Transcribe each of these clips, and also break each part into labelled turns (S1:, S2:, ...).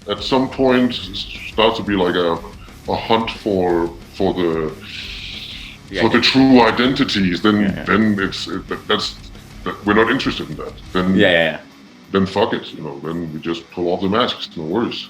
S1: at some point starts to be like a hunt for the true identities, then we're not interested in that. Then fuck it, then we just pull off the masks, no worries.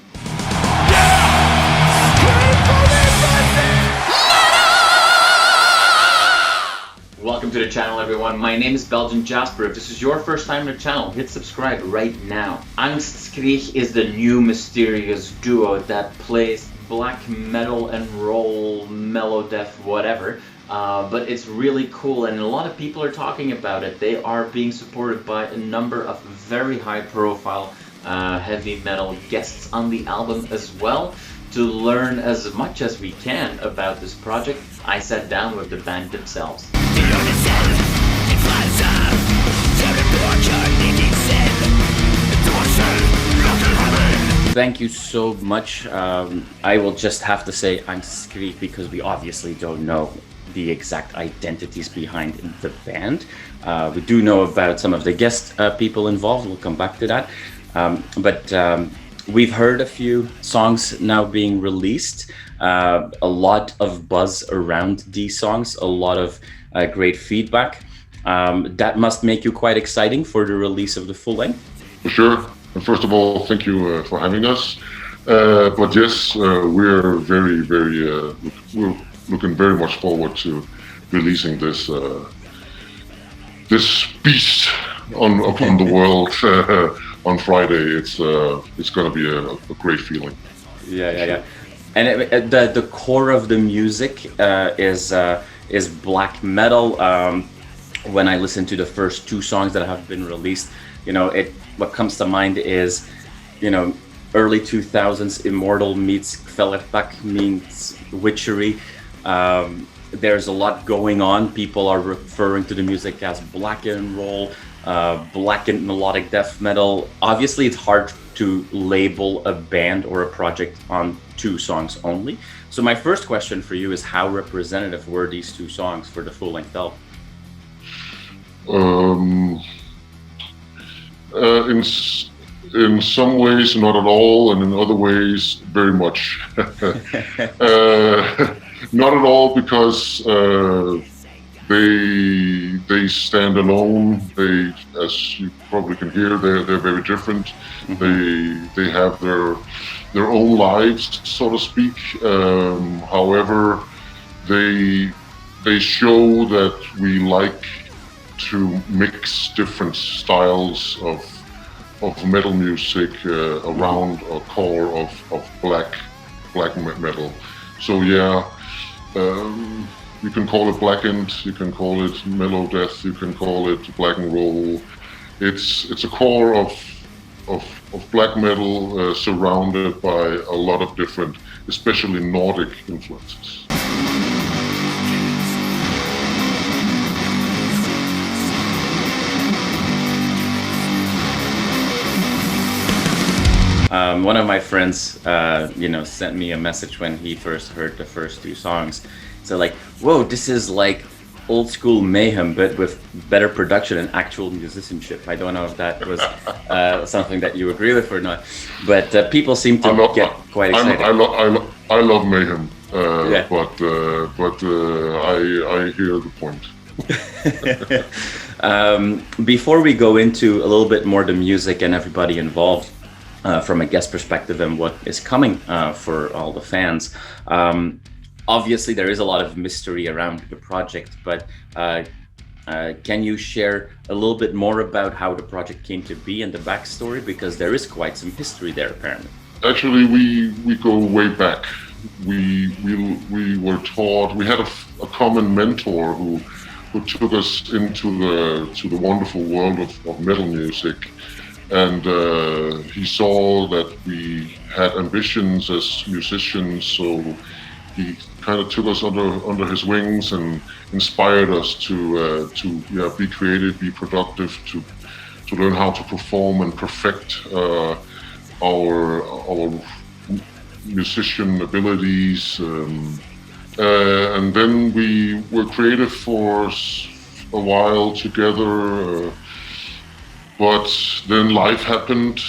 S2: Welcome to the channel, everyone. My name is Belgian Jasper. If this is your first time on the channel, hit subscribe right now. Angstskríg is the new mysterious duo that plays black metal and roll, mellow death, whatever. But it's really cool, and a lot of people are talking about it. They are being supported by a number of very high-profile heavy metal guests on the album as well. To learn as much as we can about this project, I sat down with the band themselves. Thank you so much. I will just have to say Angstskríg because we obviously don't know the exact identities behind the band. We do know about some of the guest people involved. We'll come back to that. But we've heard a few songs now being released. A lot of buzz around these songs, a lot of great feedback. That must make you quite exciting for the release of the full length.
S1: For sure. And first of all, thank you for having us. But yes, we're very, we're looking very much forward to releasing this this beast upon the world on Friday. It's going to be a great feeling.
S2: Yeah. And the core of the music is black metal. When I listen to the first two songs that have been released, what comes to mind is, early 2000s Immortal meets Kvelertak meets Witchery. There's a lot going on. People are referring to the music as blackened roll, blackened melodic death metal. Obviously, it's hard to label a band or a project on two songs only. So my first question for you is, how representative were these two songs for the full-length album?
S1: In some ways, not at all, and in other ways, very much. Not at all, because they stand alone. They, as you probably can hear, they're very different. Mm-hmm. They have their own lives, so to speak. However, they show that we like to mix different styles of metal music around a core of black metal. So yeah, you can call it blackened, you can call it mellow death, you can call it black and roll. It's a core of black metal surrounded by a lot of different, especially Nordic influences.
S2: One of my friends, sent me a message when he first heard the first two songs. So like, whoa, this is like old school Mayhem, but with better production and actual musicianship. I don't know if that was something that you agree with or not, but people seem to get quite excited.
S1: I love Mayhem, but I hear the point.
S2: Before we go into a little bit more the music and everybody involved, from a guest perspective and what is coming for all the fans. Obviously, there is a lot of mystery around the project, but can you share a little bit more about how the project came to be and the backstory? Because there is quite some history there, apparently.
S1: Actually, we go way back. We were taught. We had a common mentor who took us into the wonderful world of metal music. And he saw that we had ambitions as musicians, so he kind of took us under his wings and inspired us to be creative, be productive, to learn how to perform and perfect our musician abilities. And then we were creative for a while together. But then life happened.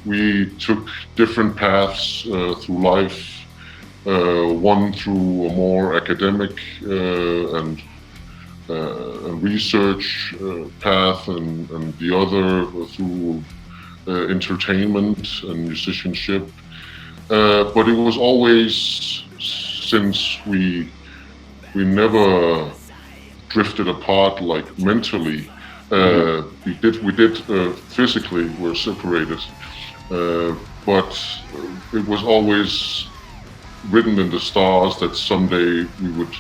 S1: we took different paths through life. One through a more academic and research path, and the other through entertainment and musicianship. But it was always, since we never drifted apart like mentally. We did physically, we're separated, but it was always written in the stars that someday we would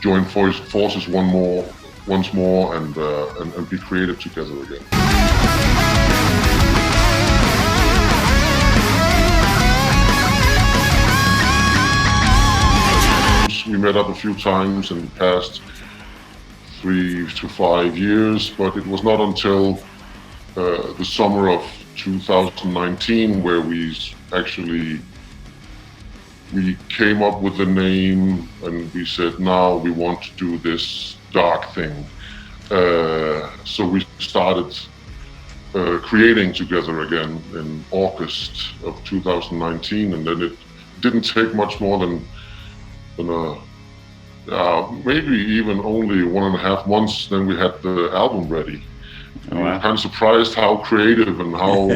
S1: join forces once more, and be creative together again. We met up a few times in the past 3 to 5 years, but it was not until the summer of 2019 where we came up with the name, and we said, now we want to do this dark thing. So we started creating together again in August of 2019, and then it didn't take much more than maybe even only 1.5 months, then we had the album ready. Oh, wow. We were kind of surprised how creative and how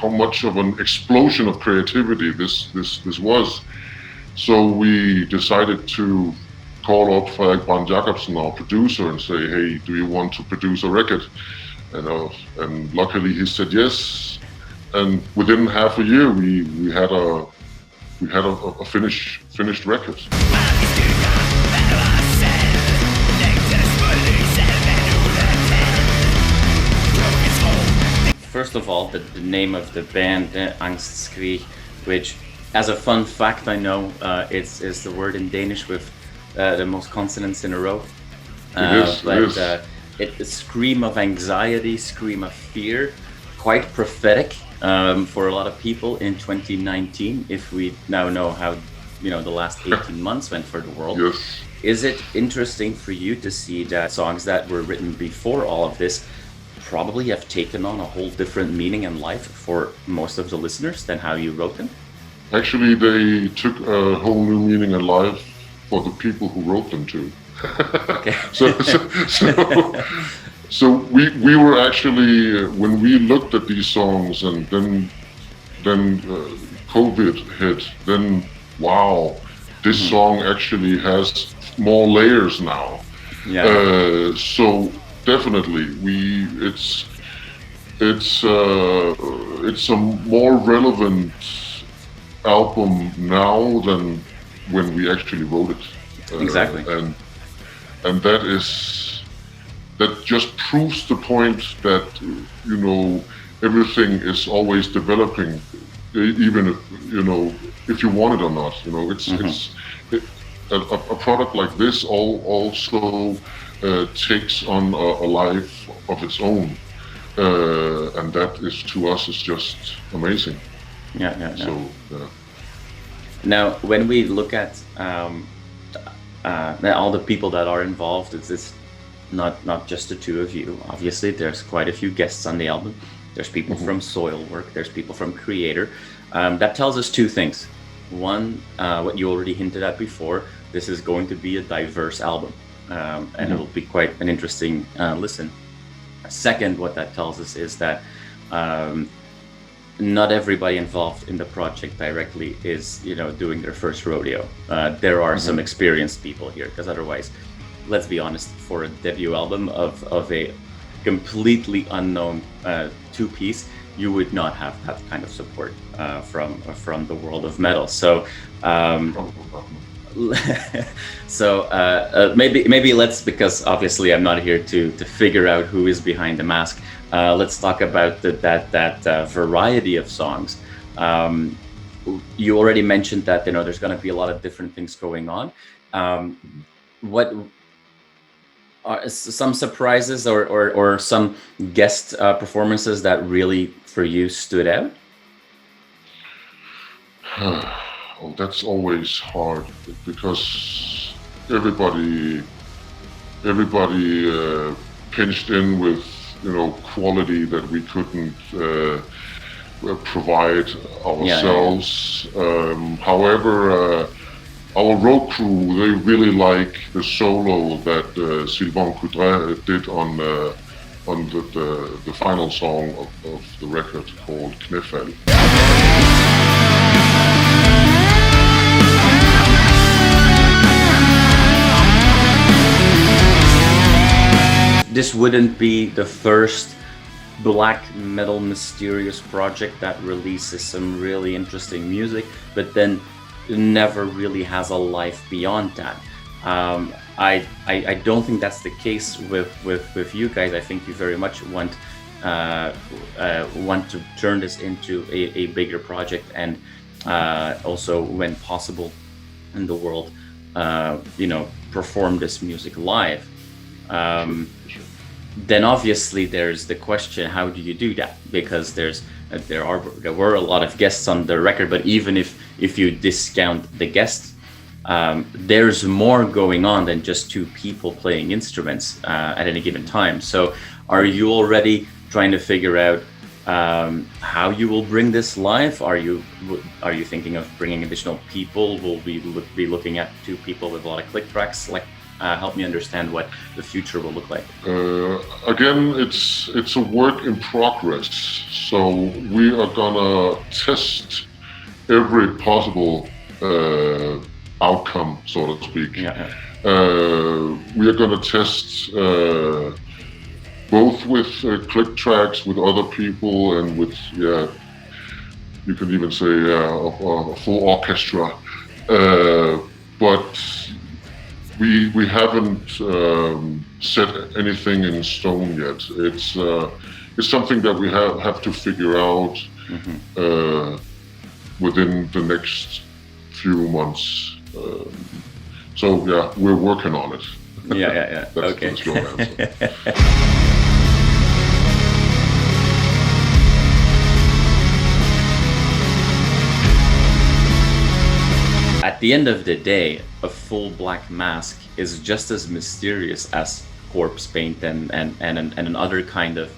S1: much of an explosion of creativity this was. So we decided to call up Frederik Brandt Jacobsen, our producer, and say, hey, do you want to produce a record? And luckily he said yes. And within half a year we had a finished record.
S2: First of all, the name of the band, Angstskríg, which, as a fun fact, I know is the word in Danish with the most consonants in a row. It's a scream of anxiety, scream of fear, quite prophetic. For a lot of people in 2019, if we now know how the last 18 months went for the world.
S1: Yes.
S2: Is it interesting for you to see that songs that were written before all of this probably have taken on a whole different meaning in life for most of the listeners than how you wrote them?
S1: Actually, they took a whole new meaning in life for the people who wrote them too.
S2: Okay.
S1: So we were actually, when we looked at these songs, and then COVID hit, then wow, this song actually has more layers now.
S2: Yeah.
S1: So definitely, it's a more relevant album now than when we actually wrote it.
S2: Exactly.
S1: And that just proves the point that everything is always developing, even if you want it or not. A product like this also takes on a life of its own, and that is, to us, is just amazing.
S2: Yeah.
S1: So
S2: now, when we look at all the people that are involved, it's not just the two of you. Obviously, there's quite a few guests on the album. There's people from Soilwork. There's people from Kreator. That tells us two things. One, what you already hinted at before, this is going to be a diverse album, and it'll be quite an interesting listen. Second, what that tells us is that not everybody involved in the project directly is, doing their first rodeo. There are some experienced people here, because otherwise, let's be honest, for a debut album of a completely unknown two-piece, you would not have that kind of support from the world of metal. So maybe let's, because obviously I'm not here to figure out who is behind the mask. Let's talk about that variety of songs. You already mentioned that there's going to be a lot of different things going on. What are some surprises or some guest performances that really for you stood out?
S1: Well, that's always hard, because everybody pinched in with quality that we couldn't provide ourselves. However, our road crew, they really like the solo that Sylvain Coudray did on the final song of the record called Knæfald.
S2: This wouldn't be the first black metal mysterious project that releases some really interesting music, but then never really has a life beyond that. I don't think that's the case with you guys. I think you very much want to turn this into a bigger project, and also, when possible in the world, perform this music live. Then obviously there's the question, how do you do that? Because there were a lot of guests on the record, but even if you discount the guests, there's more going on than just two people playing instruments at any given time. So are you already trying to figure out how you will bring this live? Are you thinking of bringing additional people? Will we be looking at two people with a lot of click tracks? Like, help me understand what the future will look like.
S1: Again, it's a work in progress. So we are gonna test every possible outcome, so to speak. We are gonna test both with click tracks with other people and with, you can even say a full orchestra. But we haven't set anything in stone yet. It's something that we have to figure out within the next few months. So yeah, we're working on it.
S2: That's okay.
S1: The short answer.
S2: At the end of the day, a full black mask is just as mysterious as corpse paint and another kind of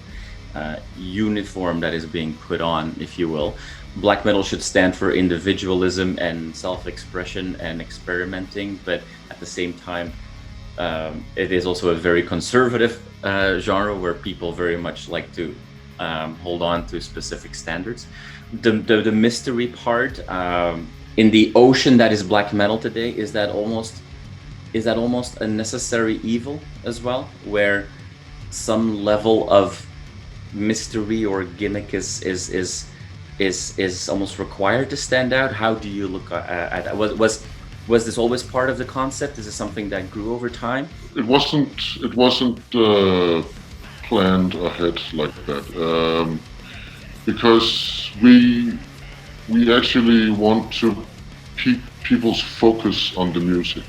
S2: uniform that is being put on, if you will. Black metal should stand for individualism and self-expression and experimenting, but at the same time, it is also a very conservative genre where people very much like to hold on to specific standards. The mystery part, in the ocean that is black metal today, is that almost a necessary evil as well, where some level of mystery or gimmick is almost required to stand out? How do you look at that? Was this always part of the concept? Is it something that grew over time?
S1: It wasn't planned ahead like that, because we actually want to keep people's focus on the music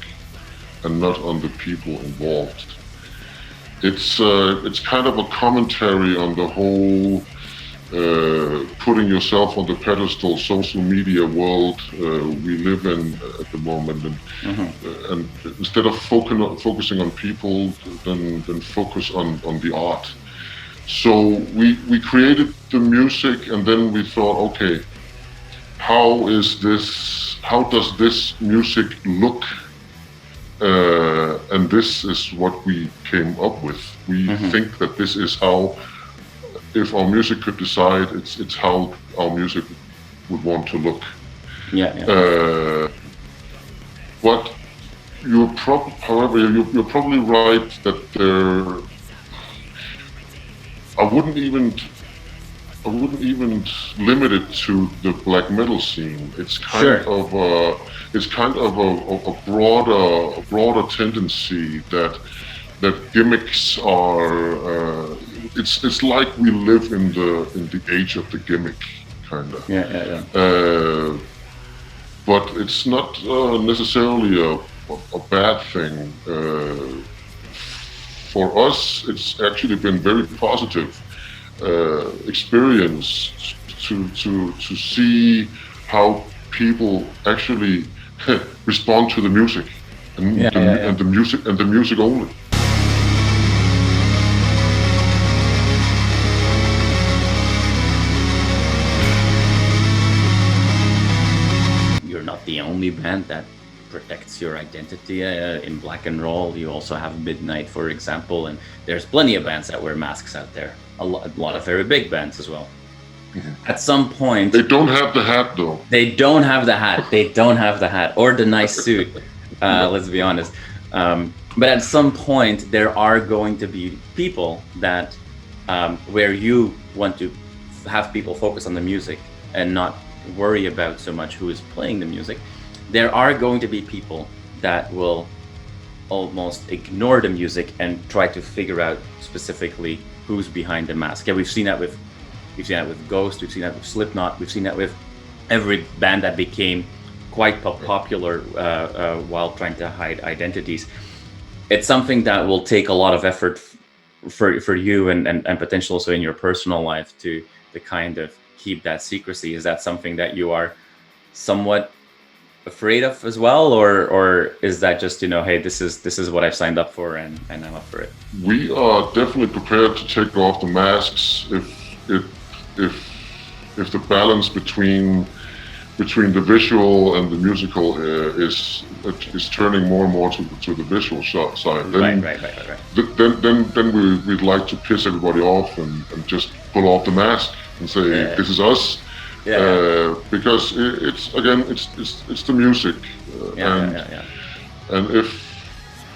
S1: and not on the people involved. It's kind of a commentary on the whole putting yourself on the pedestal social media world we live in at the moment, and instead of focusing on people, then focus on the art. So we created the music, and then we thought, okay, how does this music look? And this is what we came up with. We think that this is how, if our music could decide, it's how our music would want to look. But however, you're probably right that I wouldn't even limit it to the black metal scene. It's kind of a broader tendency that gimmicks are. It's like we live in the age of the gimmick, kind of. But it's not necessarily a bad thing. For us, it's actually been very positive experience to see how people actually respond to the music and the music only.
S2: band that protects your identity. In black and roll, you also have Midnight, for example, and there's plenty of bands that wear masks out there. A lot of very big bands as well. At some point,
S1: they don't have the hat though.
S2: They don't have the hat. They don't have the hat or the nice suit. Let's be honest. But at some point, there are going to be people that where you want to have people focus on the music and not worry about so much who is playing the music. There are going to be people that will almost ignore the music and try to figure out specifically who's behind the mask. Yeah, we've seen that with Ghost, we've seen that with Slipknot, we've seen that with every band that became quite popular while trying to hide identities. It's something that will take a lot of effort for you and potentially also in your personal life to kind of keep that secrecy. Is that something that you are somewhat afraid of as well, or is that just, you know, hey, this is what I've signed up for and I'm up for it?
S1: We are definitely prepared to take off the masks if the balance between the visual and the musical is turning more and more to the visual side. Then, right. Then we'd like to piss everybody off and just pull off the mask and say, this is us. Because it's the music, and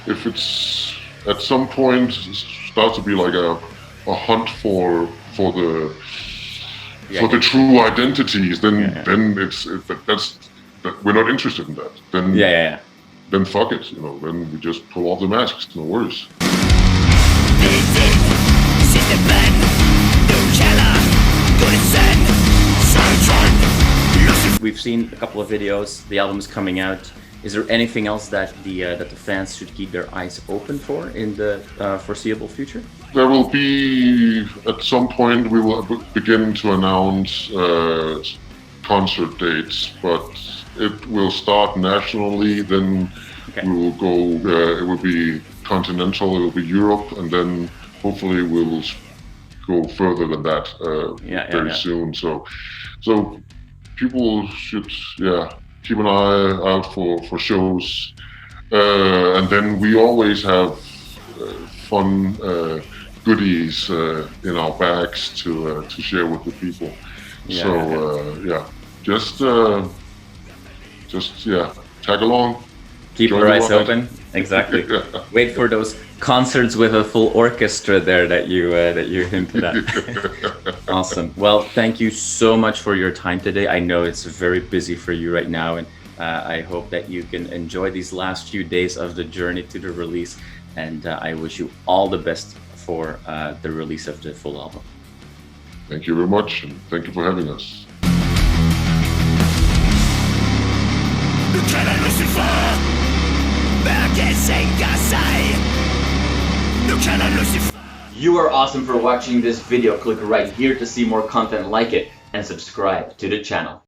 S1: if it's at some point starts to be like a hunt for the true identities, then we're not interested in that. Then fuck it, you know. Then we just pull off the masks. No worries.
S2: We've seen a couple of videos. The album's coming out. Is there anything else that the fans should keep their eyes open for in the foreseeable future?
S1: There will be, at some point, we will begin to announce concert dates, but it will start nationally, then we will go, it will be continental, it will be Europe, and then hopefully we will go further than that very soon. So people should, keep an eye out for shows, and then we always have fun goodies in our bags to share with the people. Just tag along.
S2: Keep your eyes open. Exactly. Wait for those concerts with a full orchestra there that you hinted at. Awesome. Well, thank you so much for your time today. I know it's very busy for you right now, and I hope that you can enjoy these last few days of the journey to the release. And I wish you all the best for the release of the full album.
S1: Thank you very much, and thank you for having us.
S2: You are awesome for watching this video. Click right here to see more content like it and subscribe to the channel.